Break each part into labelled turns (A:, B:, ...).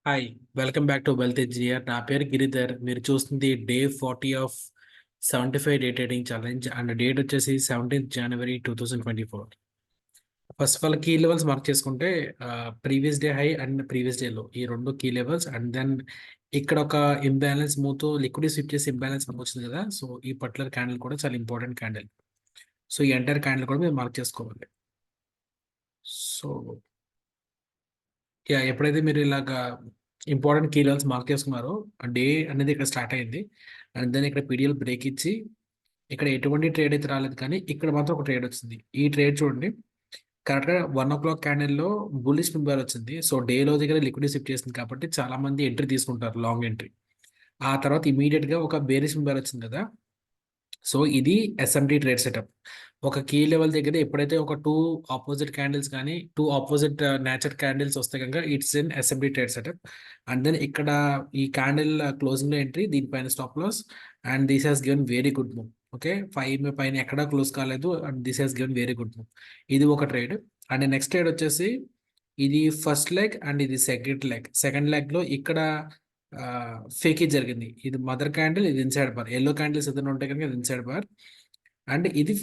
A: Hi, welcome back to wealth engineer. నా పేరు గిరిధర్. మీరు చూస్తుంది day 40 of 75 day trading challenge and date వచ్చేసి 17th January 2024. First of all key levels mark చేసుకుంటే previous day high and previous day లో ఈ రెండు కీ లెవెల్స్ అండ్ దెన్ ఇక్కడ ఒక ఇంబ్యాలెన్స్ మూవ్ తో లిక్విడ్ స్విప్ చేసి ఇంబ్యాలెన్స్ వచ్చింది కదా. సో ఈ పర్టికులర్ క్యాండిల్ కూడా చాలా ఇంపార్టెంట్ క్యాండిల్. సో ఈ ఎంటైర్ క్యాండిల్ కూడా మీరు మార్క్ చేసుకోవాలి. సో ఎప్పుడైతే మీరు ఇలాగా ఇంపార్టెంట్ కీ లెవెల్స్ మార్క్ చేసుకున్నారో డే అనేది ఇక్కడ స్టార్ట్ అయింది అండ్ దెన్ ఇక్కడ పీడిఎల్ బ్రేక్ ఇచ్చి ఇక్కడ ఎటువంటి ట్రేడ్ అయితే రాలేదు, కానీ ఇక్కడ మాత్రం ఒక ట్రేడ్ వచ్చింది. ఈ ట్రేడ్ చూడండి, కరెక్ట్గా 1 o'clock క్యాండిల్లో బుల్లిష్ మెంబర్ వచ్చింది. సో డేలో దగ్గర లిక్విడ్ షిఫ్ట్ చేసింది కాబట్టి చాలా మంది ఎంట్రీ తీసుకుంటారు, లాంగ్ ఎంట్రీ. ఆ తర్వాత ఇమీడియట్ గా ఒక బేరిష్ మెంబర్ వచ్చింది కదా. సో ఇది ఎస్ఎంటీ ట్రేడ్ సెటప్. ఒక కీ లెవెల్ దగ్గర ఎప్పుడైతే ఒక టూ ఆపోజిట్ క్యాండిల్స్ కానీ టూ ఆపోజిట్ నేచర్ క్యాండిల్స్ వస్తే కనుక it's in SMT trade setup. And then ఇక్కడ ఈ క్యాండిల్ క్లోజింగ్ లో ఎంట్రీ, దీనిపైన stop loss and this has given very good move. Okay, 5 పైన ఎక్కడా క్లోజ్ కాలేదు and this has given very good move. ఇది ఒక ట్రేడ్. అండ్ నెక్స్ట్ ట్రేడ్ వచ్చేసి ఇది ఫస్ట్ లెగ్ అండ్ ఇది సెకండ్ లెగ్. సెకండ్ లెగ్ లో ఇక్కడ ఫేక్ జరిగింది. ఇది మదర్ క్యాండిల్, ఇది ఇన్సైడ్ బార్. ఎల్లో క్యాండిల్స్ ఏదైనా ఉంటే కనుక ఇది ఇన్సైడ్ బార్ అండ్ ఇది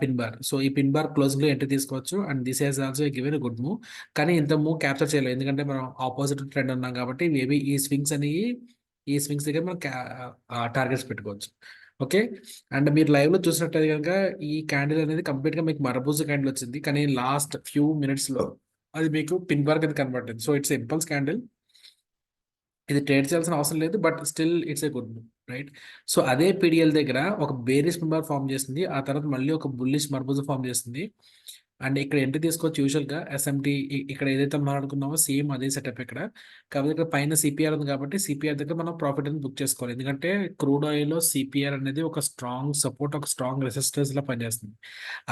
A: పిన్ బార్. సో ఈ పిన్ బార్ క్లోజింగ్ లో ఎంట్రీ తీసుకోవచ్చు and this has also given good move. కానీ ఇంత మూవ్ క్యాప్చర్ చేయలేదు ఎందుకంటే మనం ఆపోజిట్ ట్రెండ్ ఉన్నాం కాబట్టి మేబీ ఈ స్వింగ్స్ దగ్గర మనం టార్గెట్స్ పెట్టుకోవచ్చు. ఓకే, అండ్ మీరు లైవ్ లో చూసినట్టయితే కనుక ఈ క్యాండిల్ అనేది కంప్లీట్ గా మీకు మరబూజు క్యాండిల్ వచ్చింది, కానీ లాస్ట్ ఫ్యూ మినిట్స్ లో అది మీకు పిన్ బార్ కింద కనబడుతుంది. So it's impulse candle. ఇది ట్రేడ్ చేయాల్సిన అవసరం లేదు, but still it's a good move, right? So అదే పీడిఎల్ దగ్గర ఒక బేరిష్ మెంబర్ ఫామ్ చేసింది, ఆ తర్వాత మళ్ళీ ఒక బుల్లిష్ మర్బూజ్ ఫామ్ చేసింది అండ్ ఇక్కడ ఎంట్రీ తీసుకోవచ్చు. యూజువల్ గా ఎస్ఎంటీ ఇక్కడ ఏదైతే మాట్లాడుకున్నామో సేమ్ అదే సెటప్ ఇక్కడ. కాబట్టి ఇక్కడ పైన సిపిఆర్ ఉంది కాబట్టి సిపిఆర్ దగ్గర మనం ప్రాఫిట్ అని బుక్ చేసుకోవాలి, ఎందుకంటే క్రూడ్ ఆయిల్ లో సిపిఆర్ అనేది ఒక స్ట్రాంగ్ సపోర్ట్, ఒక స్ట్రాంగ్ రెసిస్టెన్స్ లా పనిచేస్తుంది.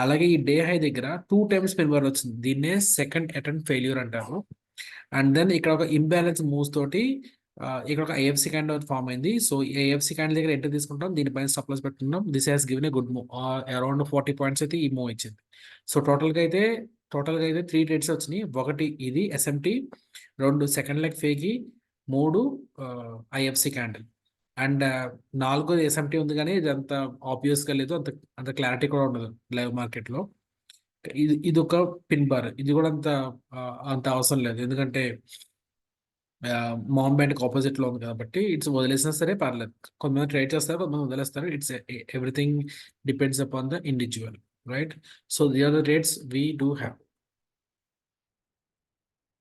A: అలాగే ఈ డే హై దగ్గర 2 times మెంబర్ వచ్చింది, దీన్నే సెకండ్ అటెంప్ట్ ఫెయిల్యూర్ అంటారు. అండ్ దెన్ ఇక్కడ ఒక ఇంబ్యాలెన్స్ మూవ్స్ తోటి ఇక్కడ ఒక ఏఎఫ్సి క్యాండిల్ ఫామ్ అయింది. సో ఈ ఏఎఫ్సి క్యాండిల్ దగ్గర ఎంట్రీ తీసుకుంటాం, దీనిపైన సప్లస్ పెట్టుకుంటాం. This has given a good move, around 40 points అయితే ఈ మూవ్ ఇచ్చింది. సో టోటల్ గా అయితే 3 ట్రేడ్స్ వచ్చినాయి. ఒకటి ఇది ఎస్ఎంటి, 2 సెకండ్ లెగ్ ఫేకి, 3 ఐఎఫ్సి క్యాండిల్ అండ్ 4 ఎస్ఎంటి ఉంది, కానీ ఇది అంత ఆబ్వియస్ గా లేదు, అంత క్లారిటీ కూడా ఉండదు లైవ్ మార్కెట్ లో. ఇది ఒక పిన్ బార్, ఇది కూడా అంత అవసరం లేదు ఎందుకంటే మామ్ బ్యాండ్ ఆపోజిట్ లో ఉంది కాబట్టి ఇట్స్ వదిలేసినా సరే పర్లేదు. కొంతమంది ట్రేడ్ చేస్తారు, కొంతమంది వదిలేస్తారు. It's everything depends upon the individual, right? So the are the rates we do have.